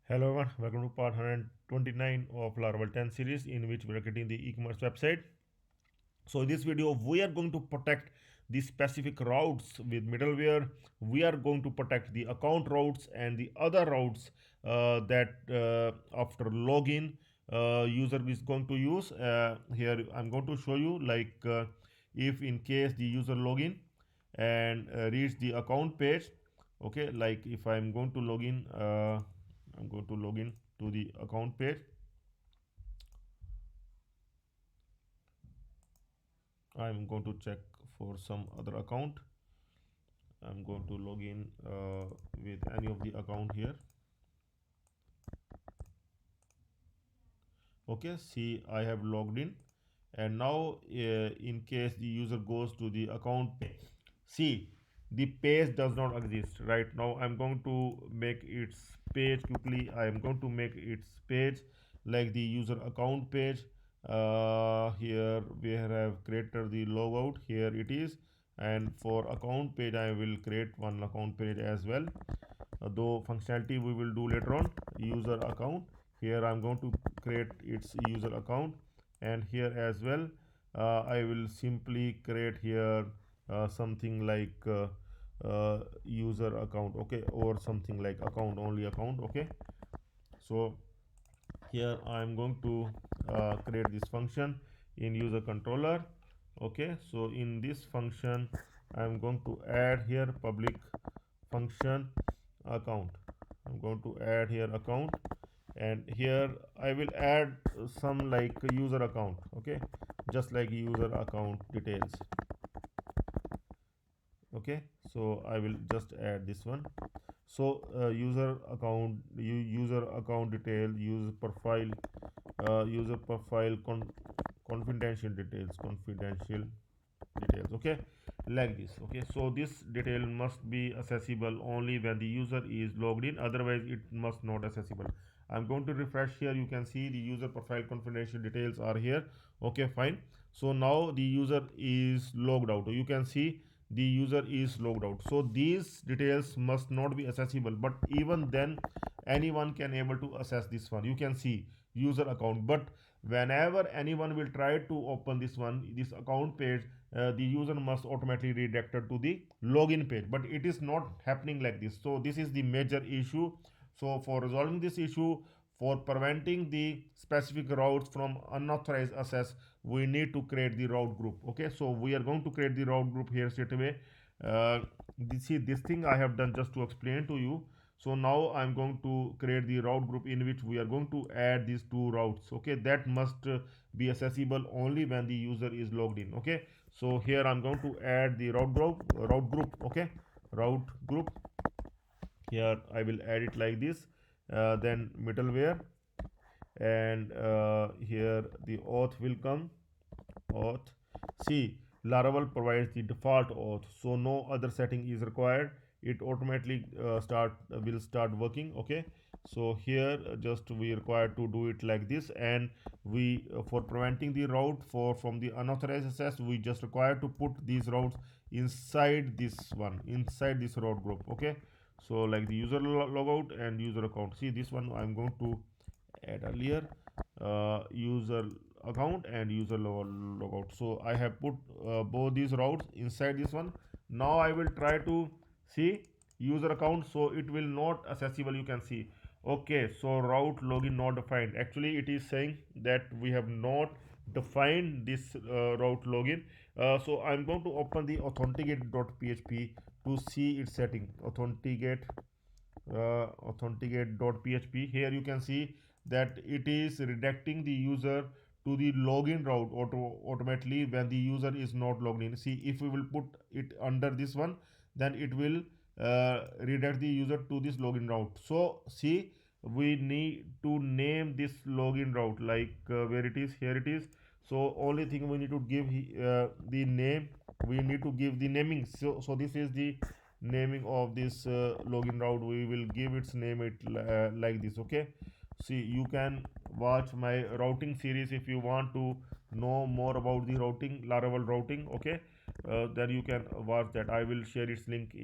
Hello everyone, welcome to part 129 of Laravel 10 series in which we are creating the e-commerce website. So in this video, we are going to protect the specific routes with middleware. We are going to protect the account routes and the other routes that after login user is going to use. Here I'm going to show you if in case the user login and reach the account page. Okay, like if I'm going to login, I'm going to login to the account page. I'm going to check for some other account. I'm going to log in with any of the account here. Okay, see I have logged in, and now in case the user goes to the account page, see the page does not exist right now. I'm going to make its page quickly. I am going to make its page like the user account page. Here we have created the logout. Here it is, and for account page I will create one account page as well, though functionality we will do later on. User account, here I'm going to create its user account, and here as well I will simply create here something like user account, okay, or something like account, only account. Okay, so here I'm going to create this function in user controller. Okay, so in this function I'm going to add here public function account. I'm going to add here account, and here I will add some like user account. Okay, just like user account details. Okay, so I will just add this one. So user account, user account detail, user profile confidential details. Okay, like this. Okay, so this detail must be accessible only when the user is logged in, otherwise it must not accessible. I'm going to refresh here. You can see the user profile confidential details are here. Okay, fine. So now the user is logged out. You can see the user is logged out, so these details must not be accessible, but even then anyone can able to access this one. You can see user account, but whenever anyone will try to open this account page, the user must automatically redirected to the login page, but it is not happening like this. So this is the major issue. So for resolving this issue, for preventing the specific routes from unauthorized access, we need to create the route group. Okay, so we are going to create the route group here straight away. This thing I have done just to explain to you. So now I'm going to create the route group in which we are going to add these two routes. Okay, that must be accessible only when the user is logged in. Okay, so here I'm going to add the route group. Okay, route group. Here I will add it like this. Then middleware, and here the auth will come. Auth, see Laravel provides the default auth, so no other setting is required. It automatically will start working. Okay, so here just we require to do it like this, and we for preventing the route for from the unauthorized access, we just require to put these routes inside this route group. Okay, so like the user logout and user account. See this one I'm going to add earlier, user account and user logout. So I have put both these routes inside this one. Now I will try to see user account, so it will not accessible. You can see. Okay, so route login not defined. Actually it is saying that we have not defined this route login. So I'm going to open the authenticate.php to see its setting. Authenticate.php. Here you can see that it is redirecting the user to the login route automatically when the user is not logged in. See, if we will put it under this one, then it will redirect the user to this login route. So see, we need to name this login route, like where it is. Here it is. So only thing we need to give the name. We need to give the naming. So this is the naming of this login route. We will give its name like this. Okay, see, you can watch my routing series if you want to know more about the routing, Laravel routing. Okay, then you can watch that. I will share its link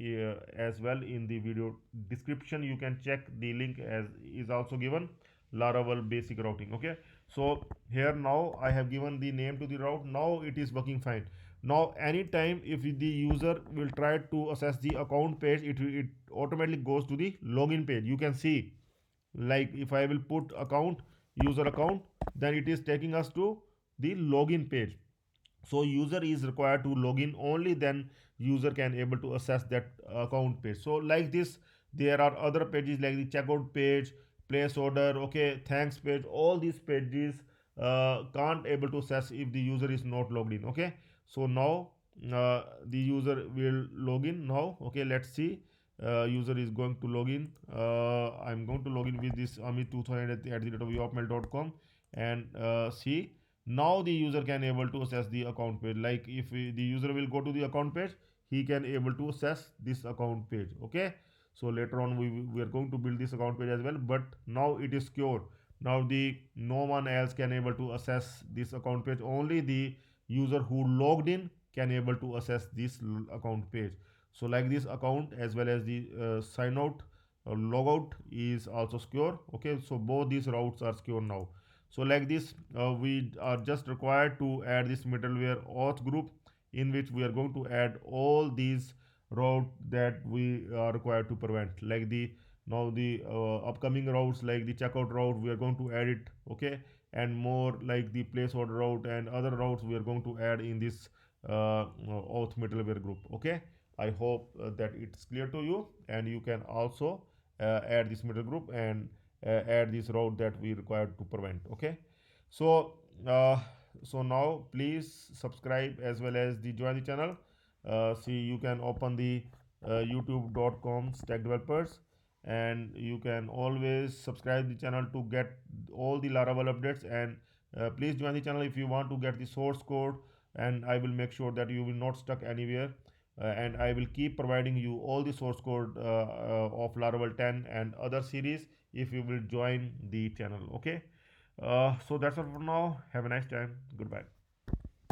as well in the video description. You can check the link as is also given, Laravel basic routing. Okay, so here now I have given the name to the route. Now it is working fine. Now anytime if the user will try to access the account page, it automatically goes to the login page. You can see, like if I will put account, user account, then it is taking us to the login page. So user is required to log in, only then user can able to access that account page. So like this, there are other pages like the checkout page, place order, okay, thanks page. All these pages can't able to access if the user is not logged in. Okay, so now the user will log in now. Okay, let's see. User is going to log in. I'm going to log in with this Amit 2000 at the rate of yopmail.com, and see, now the user can able to access the account page. Like if the user will go to the account page, he can able to access this account page. Okay, so later on we are going to build this account page as well, but now it is secure. Now the no one else can able to access this account page, only the user who logged in can able to access this account page. So like this account as well as the sign out logout is also secure. Okay, so both these routes are secure now. So like this, we are just required to add this middleware auth group, in which we are going to add all these routes that we are required to prevent. Like the now the upcoming routes like the checkout route, we are going to add it. Okay, and more like the place order route and other routes we are going to add in this auth middleware group. Okay, I hope that it's clear to you, and you can also add this middle group and add this route that we required to prevent. Okay, so uh, so now please subscribe as well as the join the channel. See, you can open the youtube.com stack developers, and you can always subscribe the channel to get all the Laravel updates. And please join the channel if you want to get the source code, and I will make sure that you will not stuck anywhere. And I will keep providing you all the source code of Laravel 10 and other series if you will join the channel. Okay, so that's all for now. Have a nice time. Goodbye.